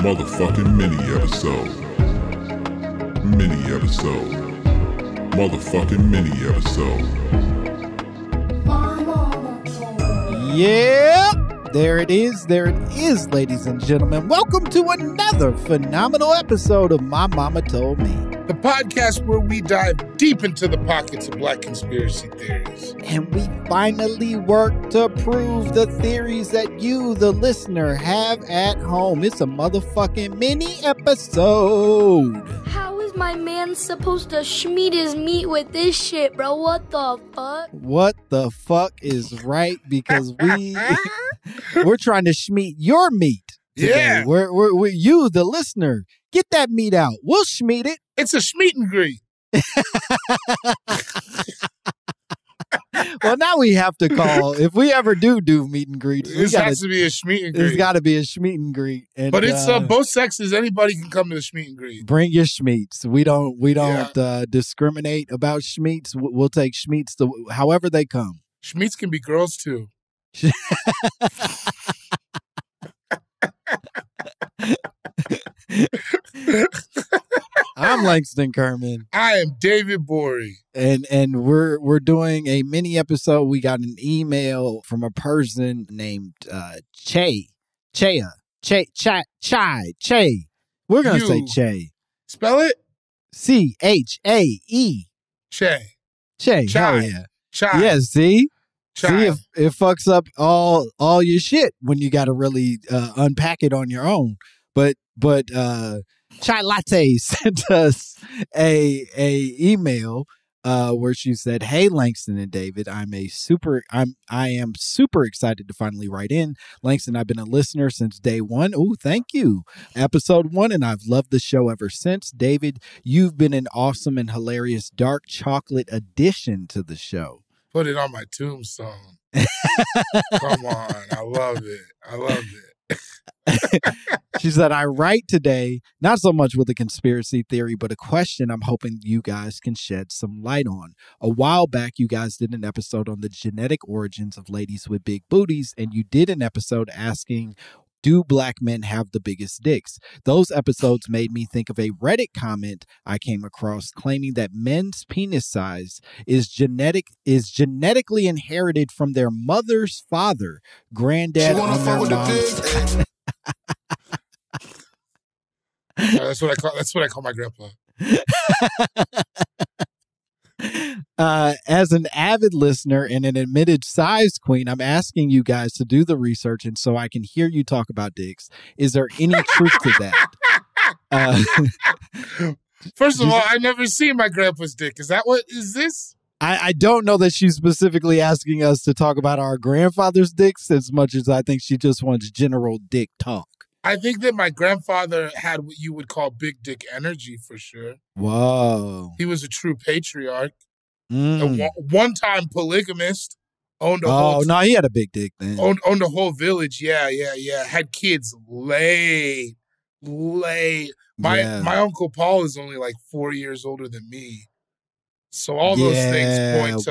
Motherfucking mini episode. Mini episode. Motherfucking mini episode. Yeah, there it is, ladies and gentlemen. Welcome to another phenomenal episode of My Mama Told Me. The podcast where we dive deep into the pockets of black conspiracy theories. And we finally work to prove the theories that you, the listener, have at home. It's a motherfucking mini episode. How is my man supposed to schmeat his meat with this shit, bro? What the fuck? What the fuck is right? Because we're trying to schmeat your meat today. Yeah. We're you, the listener. Get that meat out. We'll schmeat it. It's a schmeat and greet. Well, now we have to call, if we ever do meet and greets, This has to be a schmeat and greet. It's got to be a schmeat and greet. And, but it's both sexes. Anybody can come to the schmeat and greet. Bring your schmeats. We don't discriminate about schmeats. We'll take schmeats however they come. Schmeats can be girls too. I'm Langston Kerman. I am David Borey. And we're doing a mini episode. We got an email from a person named Che. We're gonna say Che. Spell it? C-H-A-E. Che. Che. Chai. Hell yeah. Chai. Yeah, see? Chai. See, if it fucks up all your shit when you got to really unpack it on your own. But Chai Latte sent us a email where she said, "Hey Langston and David, I am super excited to finally write in. Langston, I've been a listener since day one. Ooh, thank you. Episode 1, and I've loved the show ever since. David, you've been an awesome and hilarious dark chocolate addition to the show." Put it on my tombstone. Come on. I love it. She said, "I write today, not so much with a conspiracy theory, but a question I'm hoping you guys can shed some light on. A while back, you guys did an episode on the genetic origins of ladies with big booties, and you did an episode asking, do black men have the biggest dicks? Those episodes made me think of a Reddit comment I came across claiming that men's penis size is genetically inherited from their mother's father, granddad, on their mom's." That's what I call my grandpa. As an avid listener and an admitted size queen, I'm asking you guys to do the research, and so I can hear you talk about dicks. Is there any truth to that? First of all, I've never seen my grandpa's dick. Is that what is this? I don't know that she's specifically asking us to talk about our grandfather's dicks as much as I think she just wants general dick talk. I think that my grandfather had what you would call big dick energy for sure. Whoa. He was a true patriarch. A one-time polygamist. Owned a whole no, he had a big dick then. Owned a whole village. Yeah. Had kids late. My Uncle Paul is only like 4 years older than me. So all those things point to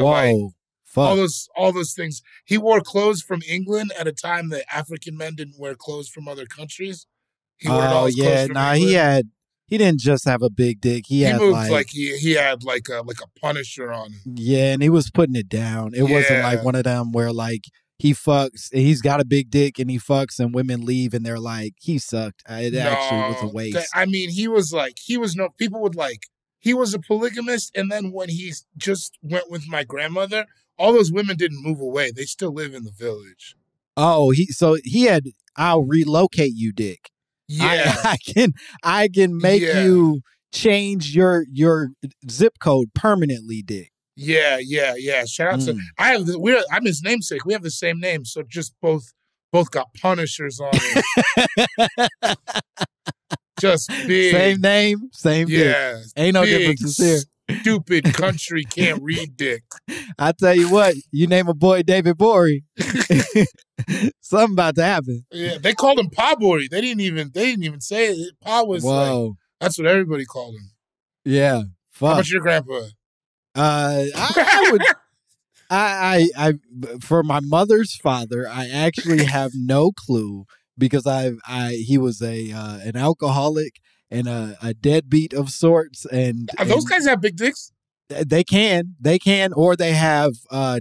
all those things. He wore clothes from England at a time that African men didn't wear clothes from other countries. He wore all his clothes from England. He didn't just have a big dick. He moved like he had like a Punisher on him. Yeah, and he was putting it down. It wasn't like one of them where like he fucks, he's got a big dick and he fucks and women leave and they're like, he sucked. It actually was a waste. I mean, he was a polygamist, and then when he just went with my grandmother, all those women didn't move away. They still live in the village. Oh, he had, I'll relocate you, dick. Yeah. I can make you change your zip code permanently, dick. Yeah. Shout out to I'm his namesake. We have the same name, so just both got Punishers on it. Just big. Same name, same dick. Ain't no differences here. Stupid country can't read dick. I tell you what, you name a boy David Borey, something about to happen. Yeah, they called him Pa Borey. They didn't even say it. Pa was like, that's what everybody called him. Yeah. Fuck. How about your grandpa? I would. I for my mother's father, I actually have no clue, because he was an alcoholic and a deadbeat of sorts. And those guys have big dicks? They can, or they have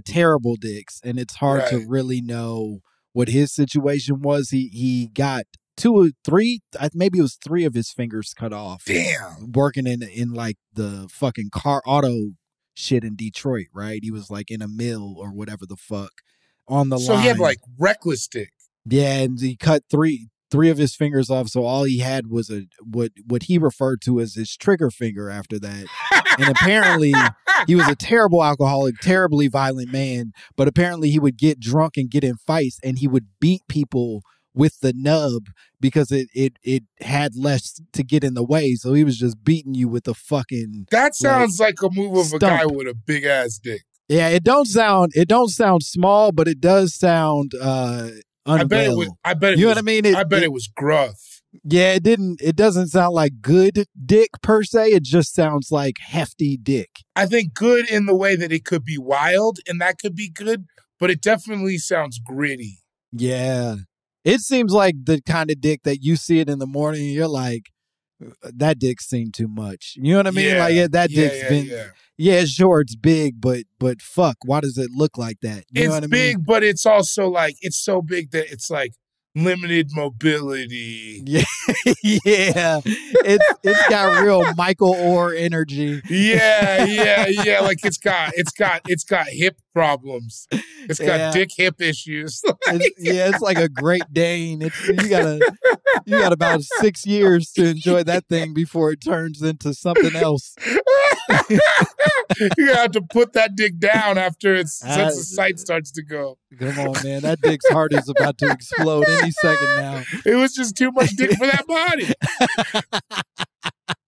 terrible dicks, and it's hard to really know what his situation was. He got 2 or 3, maybe it was 3 of his fingers cut off. Damn. Working in like the fucking auto shit in Detroit, right? He was like in a mill or whatever the fuck on the line. So he had like reckless dick. Yeah, and he cut 3 of his fingers off, so all he had was what he referred to as his trigger finger after that. And apparently he was a terrible alcoholic, terribly violent man, but apparently he would get drunk and get in fights, and he would beat people with the nub because it had less to get in the way. So he was just beating you with the fucking... That sounds like a move of stump. A guy with a big ass dick. Yeah, it don't sound small, but it does sound I bet it was. You know what I mean? I bet it was gruff. Yeah, it doesn't sound like good dick per se. It just sounds like hefty dick. I think good in the way that it could be wild, and that could be good, but it definitely sounds gritty. Yeah. It seems like the kind of dick that you see it in the morning and you're like, that dick's seen too much. You know what I mean? Yeah. Like that dick's been... Yeah, sure, it's big, but fuck, why does it look like that? You know what I mean? It's big, but it's also like, it's so big that it's like limited mobility. Yeah, yeah. It's got real Michael Orr energy. Yeah. Like it's got hip problems. It's got dick hip issues. It's like a Great Dane. You got about 6 years to enjoy that thing before it turns into something else. You have to put that dick down after since the sight starts to go. Come on, man. That dick's heart is about to explode any second now. It was just too much dick for that body.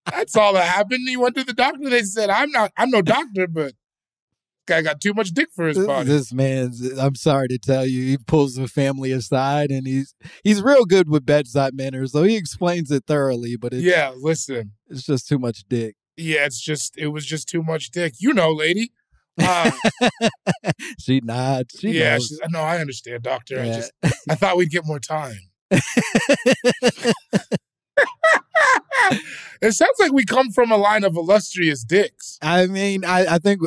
That's all that happened. He went to the doctor. They said, I'm no doctor, but guy got too much dick for his body. This man's, I'm sorry to tell you, he pulls the family aside, and he's real good with bedside manners, so he explains it thoroughly, but listen. It's just too much dick. Yeah, it was just too much dick. You know, lady. She nods. She knows. No, I understand, doctor. Yeah. I thought we'd get more time. It sounds like we come from a line of illustrious dicks. I mean, I think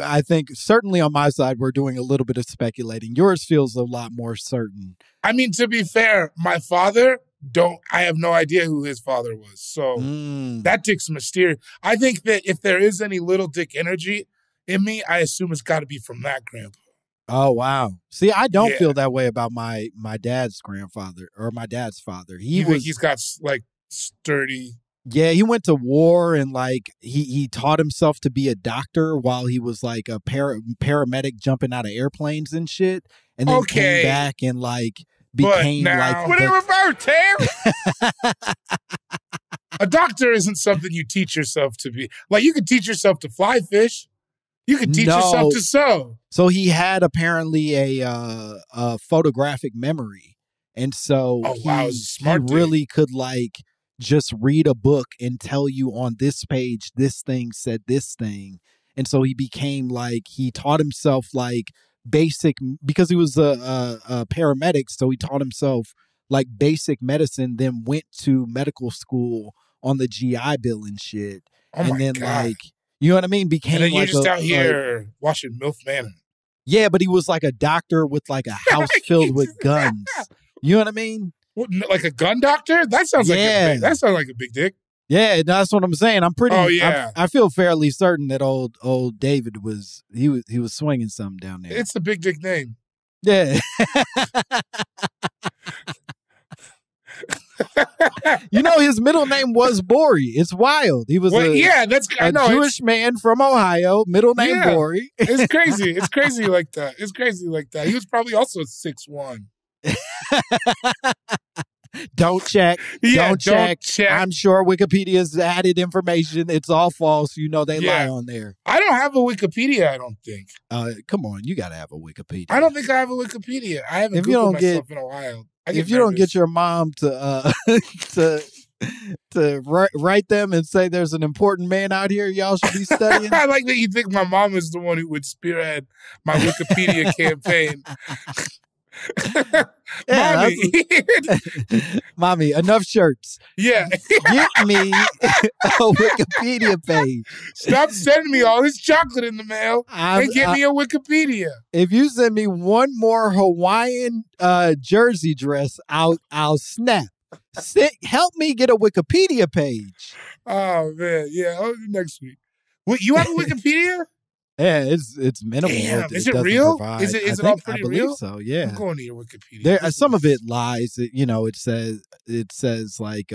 certainly on my side, we're doing a little bit of speculating. Yours feels a lot more certain. I mean, to be fair, my father, I have no idea who his father was. So that dick's mysterious. I think that if there is any little dick energy in me, I assume it's got to be from that grandpa. Oh, wow. See, I don't feel that way about my dad's grandfather or my dad's father. He's got like sturdy. Yeah, he went to war and like he taught himself to be a doctor while he was like a paramedic jumping out of airplanes and shit. And then came back and like became like... Would it revert, Tim? A doctor isn't something you teach yourself to be. Like you could teach yourself to fly fish. You could teach yourself to sew. So he had apparently a photographic memory. And so he really could like just read a book and tell you on this page, this thing said this thing. And so he became like, he taught himself like basic, because he was a paramedic. So he taught himself like basic medicine, then went to medical school on the GI Bill and shit. And then like, you know what I mean? Became and then like you're just out here watching MILF Manor. Yeah, but he was like a doctor with like a house filled with guns. You know what I mean? What, like a gun doctor? That sounds like a big dick. Yeah, that's what I'm saying. I'm pretty. Oh yeah, I feel fairly certain that old David was swinging something down there. It's the big dick name. Yeah. You know, his middle name was Bori. It's wild. He was a Jewish man from Ohio. Middle name Bori. It's crazy. It's crazy like that. It's crazy like that. He was probably also 6'1". Don't check. Yeah, don't check. I'm sure Wikipedia's added information. It's all false. You know they lie on there. I don't have a Wikipedia, I don't think. Come on, you got to have a Wikipedia. I don't think I have a Wikipedia. I haven't Googled myself in a while. If you don't get your mom to write them and say there's an important man out here y'all should be studying. I like that you think my mom is the one who would spearhead my Wikipedia campaign. Yeah, Mommy. Mommy, enough shirts. Yeah. Get me a Wikipedia page. Stop sending me all this chocolate in the mail and get me a Wikipedia. If you send me one more Hawaiian jersey dress, I'll snap. Help me get a Wikipedia page. Oh, man. Yeah, I'll do next week. Wait, you have a Wikipedia? Yeah, it's minimal. Damn, is it real? Is it all pretty real? So yeah, I'm going to your Wikipedia. Some of it lies. It says like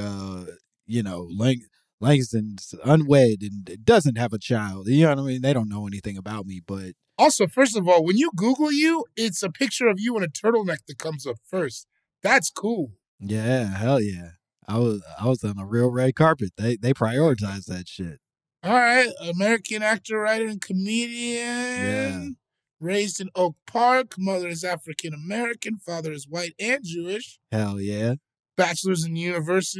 Langston's unwed and doesn't have a child. You know what I mean? They don't know anything about me, but also, first of all, when you Google you, it's a picture of you in a turtleneck that comes up first. That's cool. Yeah, hell yeah. I was on a real red carpet. They prioritize that shit. All right, American actor, writer, and comedian. Yeah. Raised in Oak Park. Mother is African American. Father is white and Jewish. Hell yeah. Bachelor's in English,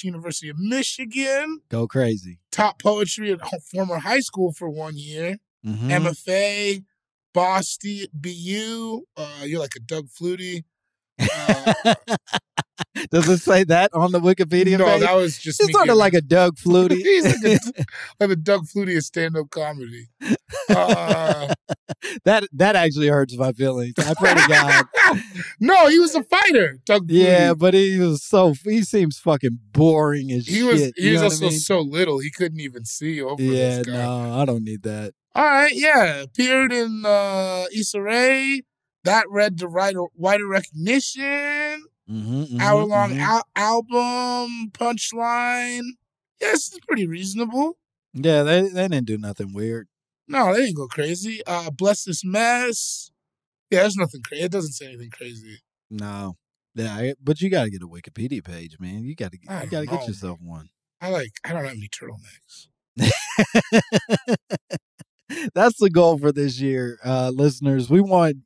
University of Michigan. Go crazy. Taught poetry at former high school for 1 year. Mm-hmm. MFA, Boston, BU. You're like a Doug Flutie. Does it say that on the Wikipedia page? No, that was just It's sort of like a Doug Flutie. He's like a Doug Flutie of stand-up comedy. That actually hurts my feelings. I pray to God. No, he was a fighter, Doug Flutie. Yeah, but he seems fucking boring as shit. He was also so little, he couldn't even see over this guy. No, I don't need that. All right, yeah. Appeared in Issa Rae. That read to wider recognition. Hour-long album, punchline. Yeah, this is pretty reasonable. Yeah, they didn't do nothing weird. No, they didn't go crazy. Bless This Mess. Yeah, there's nothing crazy. It doesn't say anything crazy. No. Yeah, but you got to get a Wikipedia page, man. You got to get yourself one. I don't have any turtlenecks. That's the goal for this year, listeners. We want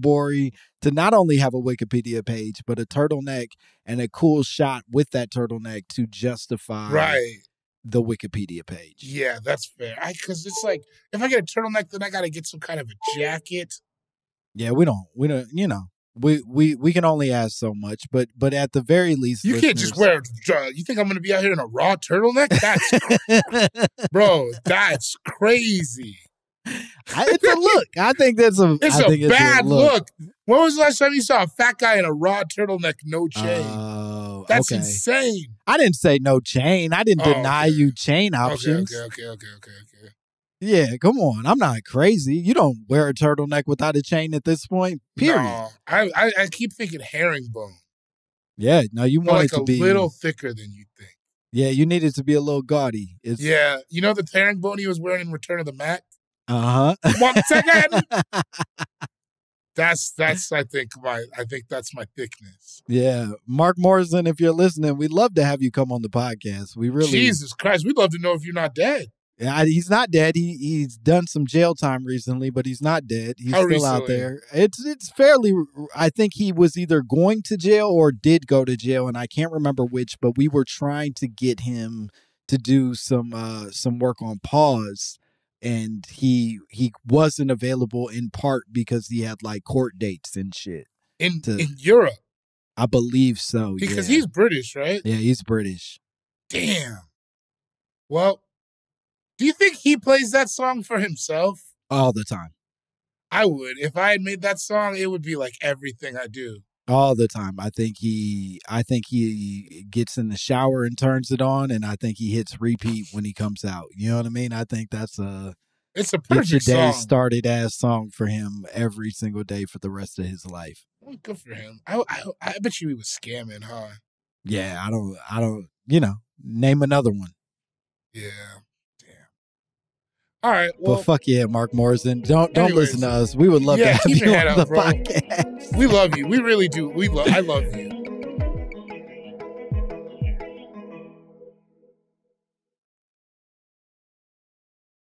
Bori to not only have a Wikipedia page, but a turtleneck and a cool shot with that turtleneck to justify the Wikipedia page. Yeah, that's fair. Because it's like, if I get a turtleneck, then I got to get some kind of a jacket. Yeah, we don't. We can only ask so much, but at the very least, you can't just wear. You think I'm going to be out here in a raw turtleneck? Bro, that's crazy. It's a look. I think that's a. It's a bad look. When was the last time you saw a fat guy in a raw turtleneck, no chain? That's insane. I didn't say no chain. I didn't deny you chain options. Okay. Yeah, come on. I'm not crazy. You don't wear a turtleneck without a chain at this point. Period. No, I keep thinking herringbone. Yeah, no, you want it to be a little thicker than you think. Yeah, you need it to be a little gaudy. Yeah, you know the herringbone he was wearing in Return of the Mac? 1 second. That's I think that's my thickness. Yeah. Mark Morrison, if you're listening, we'd love to have you come on the podcast. We really Jesus Christ, we'd love to know if you're not dead. Yeah, he's not dead. He's done some jail time recently, but he's not dead. He's still out there. It's fairly. I think he was either going to jail or did go to jail, and I can't remember which. But we were trying to get him to do some work on pause, and he wasn't available in part because he had like court dates and shit in Europe. I believe so. Because he's British, right? Yeah, he's British. Damn. Well. Do you think he plays that song for himself? All the time. I would. If I had made that song, it would be like everything I do. All the time. I think he gets in the shower and turns it on, and I think he hits repeat when he comes out. You know what I mean? I think it's a perfect get your day song. Started as song for him every single day for the rest of his life. Well, good for him. I bet you he was scamming, huh? Yeah, I don't. Name another one. Yeah. All right, well, fuck yeah, Mark Morrison. Don't listen to us. We would love to have you on the podcast. We love you. We really do. I love you.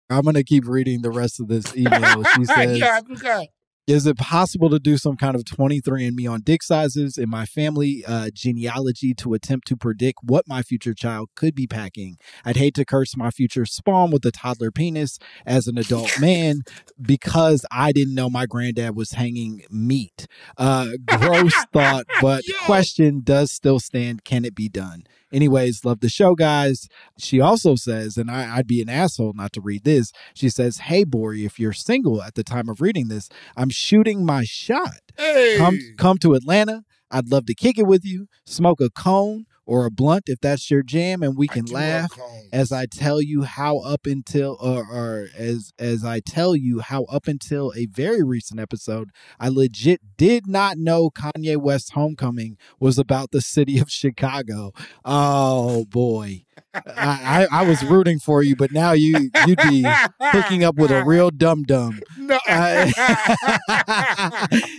I'm gonna keep reading the rest of this email. She says, yeah, I forgot. Is it possible to do some kind of 23andMe on dick sizes in my family genealogy to attempt to predict what my future child could be packing? I'd hate to curse my future spawn with a toddler penis as an adult man because I didn't know my granddad was hanging meat. Gross thought, but question does still stand. Can it be done? Anyways, love the show, guys. She also says, and I'd be an asshole not to read this. She says, hey, Bori, if you're single at the time of reading this, I'm shooting my shot. Hey. Come to Atlanta. I'd love to kick it with you, smoke a cone or a blunt if that's your jam, and we can laugh as I tell you how up until as I tell you how up until a very recent episode, I legit did not know Kanye West's Homecoming was about the city of Chicago. Oh boy. I was rooting for you, but now you'd be hooking up with a real dum-dum. No.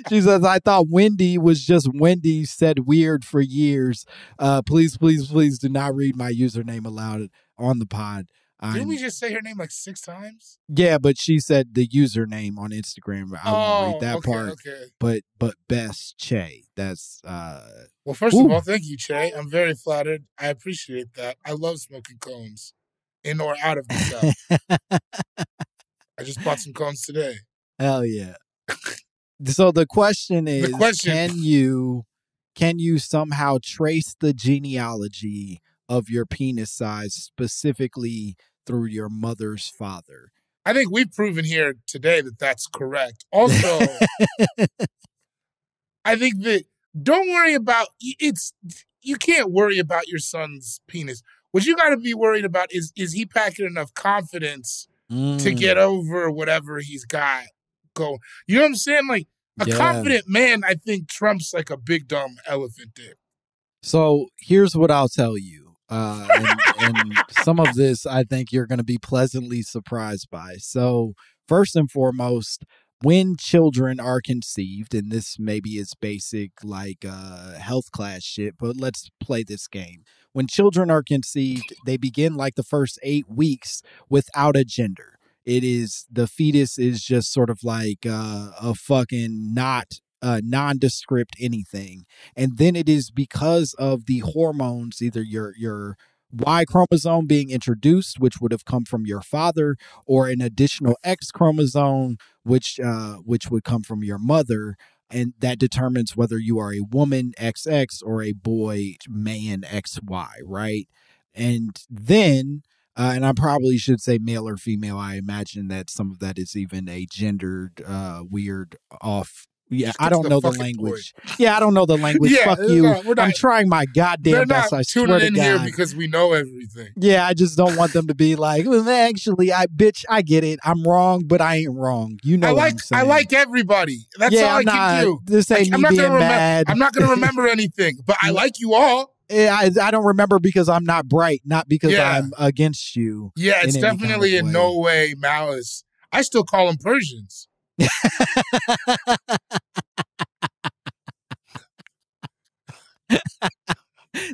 She says, I thought Wendy was just Wendy said weird for years. Please do not read my username aloud on the pod. Didn't we just say her name like 6 times? Yeah, but she said the username on Instagram. I won't read that part. Okay. But best Che. That's Well, first of all, thank you, Che. I'm very flattered. I appreciate that. I love smoking cones, in or out of the South. I just bought some cones today. Hell yeah. So the question is, can you somehow trace the genealogy of your penis size specifically through your mother's father? I think we've proven here today that that's correct. Also, I think that don't worry about you can't worry about your son's penis. What you got to be worried about is he packing enough confidence to get over whatever he's got going. You know what I'm saying? Like a confident man, I think trumps like a big dumb elephant dick. So here's what I'll tell you. And some of this I think you're going to be pleasantly surprised by. So first and foremost, when children are conceived, and this maybe is basic like health class shit, but let's play this game. When children are conceived, they begin like the first 8 weeks without a gender. It is, the fetus is just sort of like a fucking nondescript anything. And then it is because of the hormones, either your Y chromosome being introduced, which would have come from your father, or an additional X chromosome, which would come from your mother. And that determines whether you are a woman XX or a boy man XY, right? And then and I probably should say male or female. I imagine that some of that is even a gendered, weird off. Yeah, I don't know the language. Yeah, I don't know the language. Yeah, fuck you. I'm trying my goddamn best. I swear to God. They're not tuning in here because we know everything. Yeah, I just don't want them to be like, well, actually, I get it. I'm wrong, but I ain't wrong. You know what I'm saying. I like everybody. That's all I can do. This ain't me being mad. I'm not going to remember anything, but I like you all. I don't remember because I'm not bright, not because I'm against you. Yeah, it's definitely in no way malice. I still call them Persians.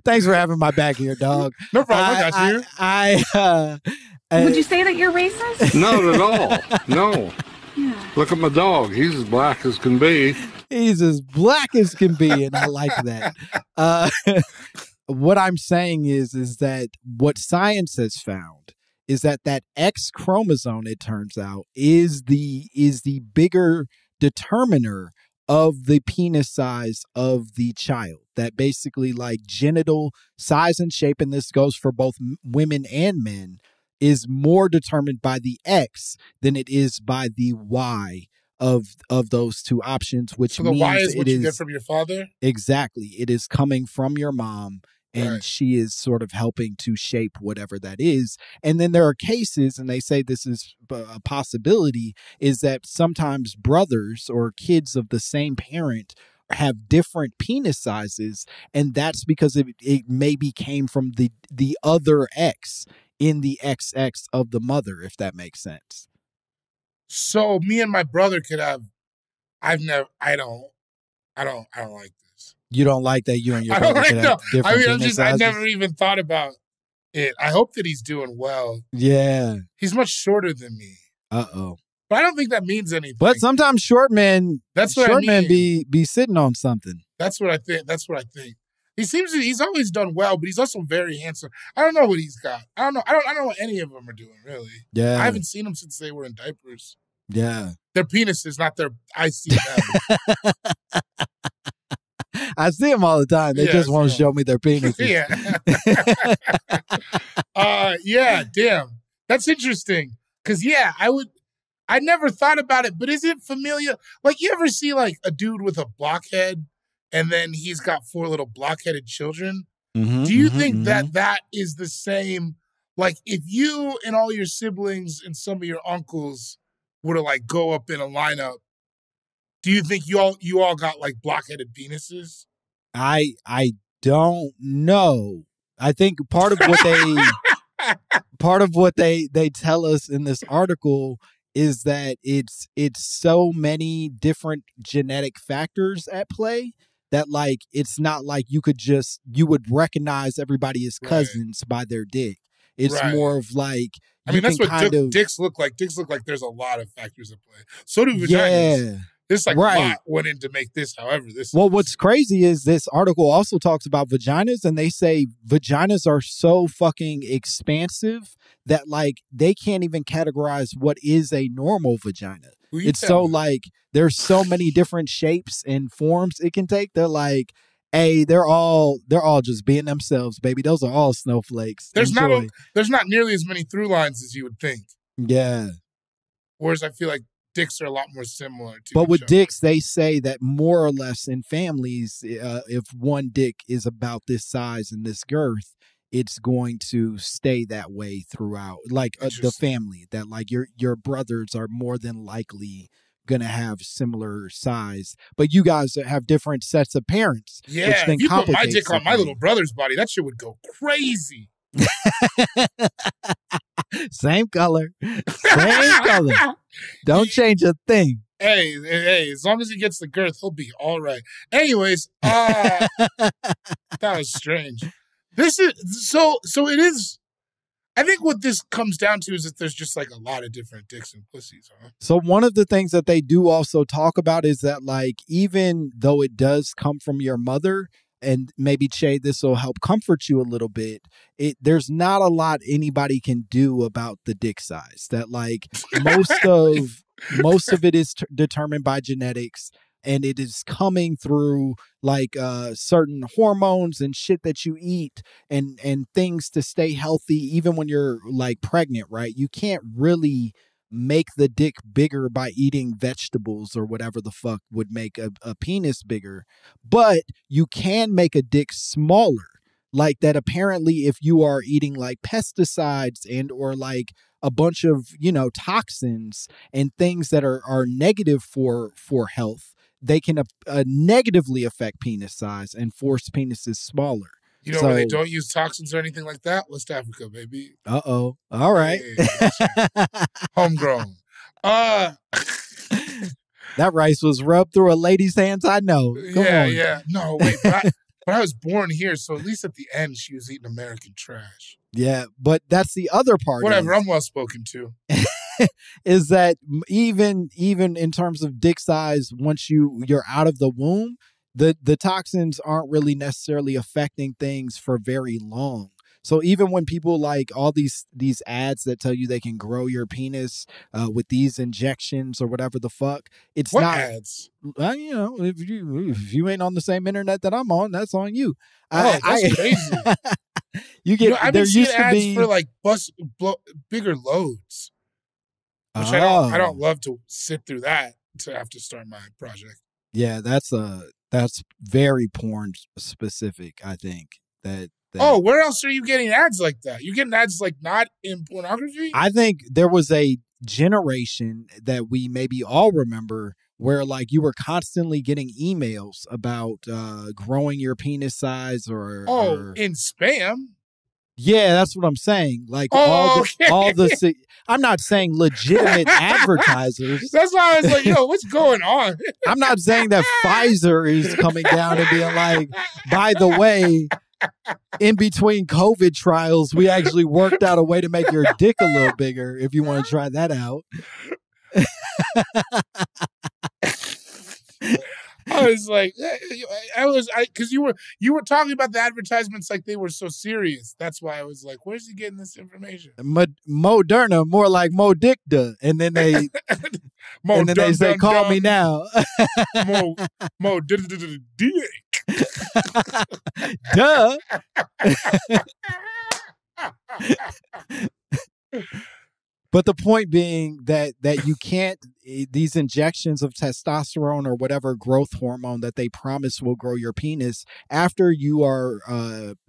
Thanks for having my back here, dog. No problem. I got you. Would you say that you're racist? Not at all. No. Yeah. Look at my dog. He's as black as can be. He's as black as can be, and I like that. What I'm saying is that what science has found is that X chromosome, it turns out, is the bigger determiner of the penis size of the child. That basically, like, genital size and shape, and this goes for both women and men, is more determined by the X than it is by the Y of those two options, which so the means Y is what you get from your father? Exactly. It is coming from your mom, and she is sort of helping to shape whatever that is. And then there are cases, and they say this is a possibility, is that sometimes brothers or kids of the same parent have different penis sizes, and that's because it maybe came from the other X in the XX of the mother, if that makes sense. So me and my brother could have. I don't like this. You don't like that you and your brother could have different penis sizes? I never even thought about it. I hope that he's doing well. Yeah. He's much shorter than me. Uh-oh. But I don't think that means anything. But sometimes short men be sitting on something. That's what I think. He's always done well, but he's also very handsome. I don't know what he's got. I don't know what any of them are doing, really. Yeah. I haven't seen them since they were in diapers. Yeah. Their penises, not their I see them. I see them all the time. They just won't show me their penises. Yeah, damn. That's interesting. Because, I never thought about it, but is it familiar? Like, you ever see, like, a dude with a blockhead, and then he's got 4 little blockheaded children? Mm-hmm, Do you think that is the same? Like, if you and all your siblings and some of your uncles were to, like, go up in a lineup, do you think you all got, like, blockheaded penises? I don't know. I think part of what they tell us in this article is that it's so many different genetic factors at play that, like, it's not like you would recognize everybody as cousins by their dick. It's more of like, I mean, that's what dicks look like. Dicks look like there's a lot of factors at play. So do vaginas. Yeah. This a lot went in to make this however this Well, what's crazy is this article also talks about vaginas, and they say vaginas are so fucking expansive that, like, they can't even categorize what is a normal vagina. It's so like there's so many different shapes and forms it can take. They're like, hey, they're all just being themselves, baby. Those are all snowflakes. There's not nearly as many through lines as you would think. Yeah. Whereas I feel like dicks are a lot more similar to But with other. dicks, they say that more or less in families, if one dick is about this size and this girth, it's going to stay that way throughout. Like the family, that like your brothers are more than likely gonna have similar size, but you guys have different sets of parents. Yeah, which then if you put my dick on my something. little brother's body, that shit would go crazy. Same color. Don't change a thing. Hey, as long as he gets the girth, he'll be all right. Anyways, that was strange. This is so it is. I think what this comes down to is that there's just like a lot of different dicks and pussies, huh? So one of the things that they do also talk about is that, like, even though it does come from your mother, and maybe, Che, this will help comfort you a little bit, there's not a lot anybody can do about the dick size. That, like, most of it is determined by genetics, and it is coming through like certain hormones and shit that you eat and things to stay healthy even when you're like pregnant, right? You can't really make the dick bigger by eating vegetables or whatever the fuck would make a penis bigger. But you can make a dick smaller. Like that apparently if you are eating like pesticides and or like a bunch of, toxins and things that are negative for health, they can negatively affect penis size and force penises smaller. You know where they don't use toxins or anything like that? West Africa, baby. Uh-oh. All right. Hey, homegrown. That rice was rubbed through a lady's hands, I know. Come on. Yeah. No, wait, but I was born here, so at least at the end, she was eating American trash. Yeah, but that's the other part. Whatever, I'm well spoken to. Is that even in terms of dick size, once you're out of the womb, the toxins aren't really necessarily affecting things for very long. So even when people like all these ads that tell you they can grow your penis with these injections or whatever the fuck, it's what not ads. If you ain't on the same internet that I'm on, that's on you. That's crazy. I've been seeing ads for like bigger loads. Which I don't love to sit through that to have to start my project. Yeah, that's very porn specific, I think. That Oh, where else are you getting ads like that? You're getting ads like not in pornography? I think there was a generation that we maybe all remember where like you were constantly getting emails about growing your penis size or in spam. Yeah, that's what I'm saying. Like okay. I'm not saying legitimate advertisers. That's why I was like, yo, what's going on? I'm not saying that Pfizer is coming down and being like, by the way, in between COVID trials, we actually worked out a way to make your dick a little bigger if you want to try that out. I was like, because you were talking about the advertisements like they were so serious. That's why I was like, where's he getting this information? Moderna, more like Modicta, and then they they say, "Call me now." Dick. Duh. But the point being that you can't, these injections of testosterone or whatever growth hormone that they promise will grow your penis, after you are,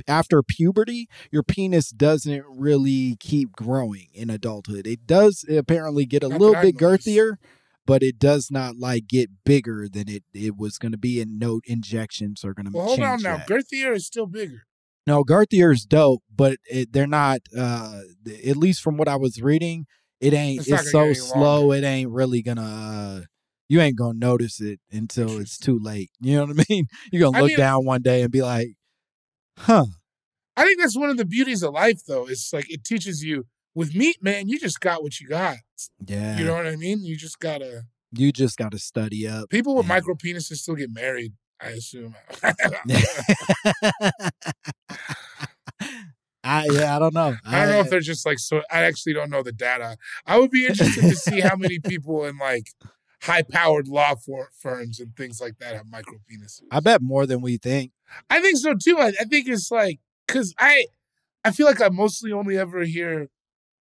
after puberty, your penis doesn't really keep growing in adulthood. It does apparently get a little bit girthier, but it does not like get bigger than it was going to be, and no injections are going to change hold on now. that. Girthier is still bigger. No, girthier is dope, but they're not, at least from what I was reading, it's so slow, it ain't really gonna, you ain't gonna notice it until it's too late. You know what I mean? You're gonna look down one day and be like, huh. I think that's one of the beauties of life, though. It's like, it teaches you, with meat, man, you just got what you got. Yeah. You know what I mean? You just gotta study up. People with micro penises still get married, I assume. I don't know. I don't know if they're just like, so I actually don't know the data. I would be interested to see how many people in like high-powered law firms and things like that have micro penises. I bet more than we think. I think so too. I think it's like, because I feel like I mostly only ever hear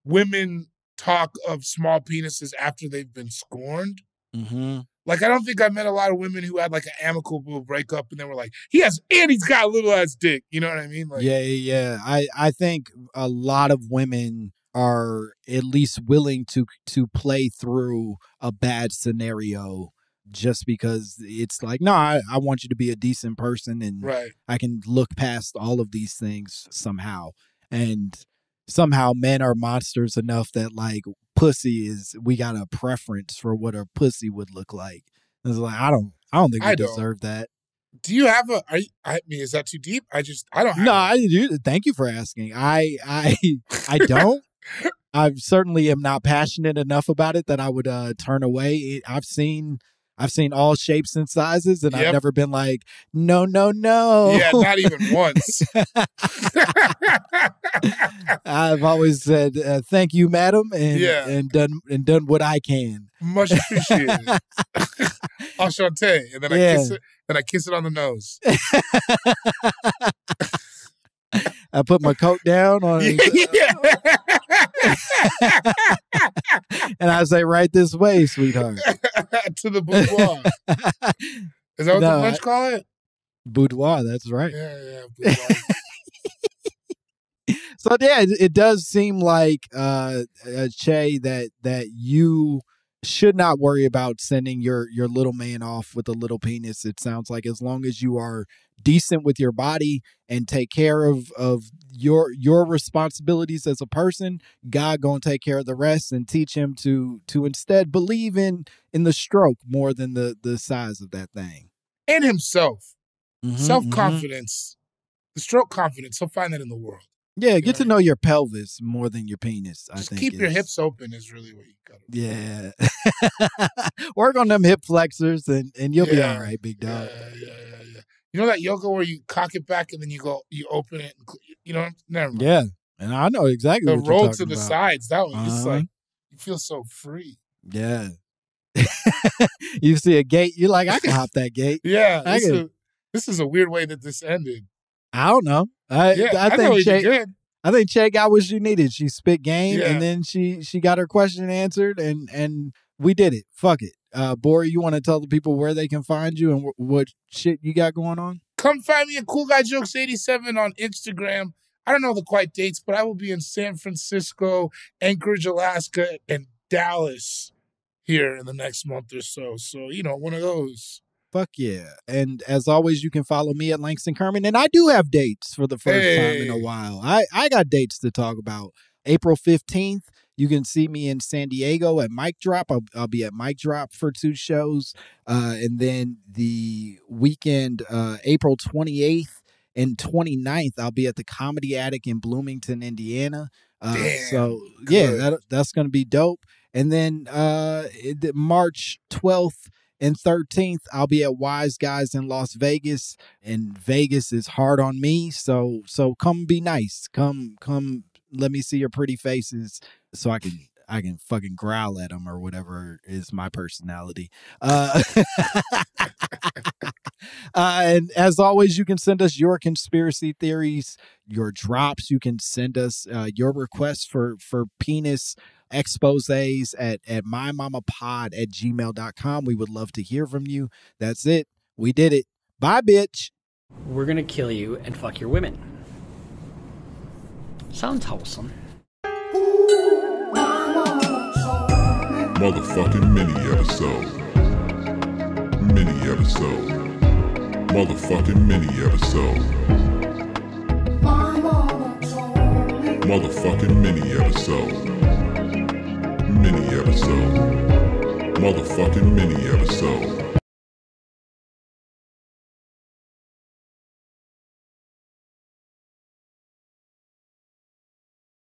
women talk of small penises after they've been scorned. Mm-hmm. Like, I don't think I met a lot of women who had like an amicable breakup and they were like, he's got a little ass dick. You know what I mean? Like, yeah. I think a lot of women are at least willing to play through a bad scenario just because it's like, no, I want you to be a decent person, and right. I can look past all of these things somehow. And somehow men are monsters enough that like we got a preference for what a pussy would look like. It's like, I don't think we deserve that. Do you have is that too deep? I don't have I do. Thank you for asking. I don't. I certainly am not passionate enough about it that I would turn away. I've seen all shapes and sizes, and I've never been like, no. Yeah, not even once. I've always said, thank you, madam, and done what I can. Much appreciated. Enchanté. And then I kiss it on the nose. I put my coat down on and I say, right this way, sweetheart. To the boudoir. Is that what the French call it? Boudoir, that's right. Yeah, boudoir. So yeah, it does seem like Che, that you should not worry about sending your little man off with a little penis. It sounds like as long as you are decent with your body and take care of your responsibilities as a person, God gonna take care of the rest and teach him to instead believe in the stroke more than the size of that thing. And himself. Self-confidence. The stroke confidence, he'll find that in the world. Yeah, get to know your pelvis more than your penis. Just keep your hips open is really what you got to do. Yeah. Work on them hip flexors and you'll be all right, big dog. Yeah. You know that yoga where you cock it back and then you open it, and, you know, never mind. Yeah, and I know exactly what you're roll talking to the about. Sides, that one, it's like, you feel so free. Yeah. You see a gate, you're like, I can hop that gate. Yeah, this is a weird way that this ended. I don't know. I think Che got what she needed. She spit game, and then she got her question answered, and we did it. Fuck it. Bori, you want to tell the people where they can find you and what shit you got going on? Come find me at Cool Guy Jokes 87 on Instagram. I don't know the quite dates, but I will be in San Francisco, Anchorage, Alaska, and Dallas here in the next month or so. So, one of those. Fuck yeah. And as always, you can follow me at Langston Kerman. And I do have dates for the first time in a while. I got dates to talk about. April 15th, you can see me in San Diego at Mic Drop. I'll be at Mic Drop for 2 shows. And then the weekend, April 28th and 29th, I'll be at the Comedy Attic in Bloomington, Indiana. So, yeah, that's going to be dope. And then March 12th and 13th, I'll be at Wise Guys in Las Vegas, and Vegas is hard on me. So come be nice. Come let me see your pretty faces so I can fucking growl at them or whatever is my personality. And as always, you can send us your conspiracy theories, your drops. You can send us your requests for penis exposés at mymommapod@gmail.com. We would love to hear from you. That's it. We did it. Bye, bitch. We're going to kill you and fuck your women. Sounds wholesome. Motherfucking mini episode. Mini episode. Motherfucking mini episode. Motherfucking mini episode. Mini episode. Motherfucking mini episode.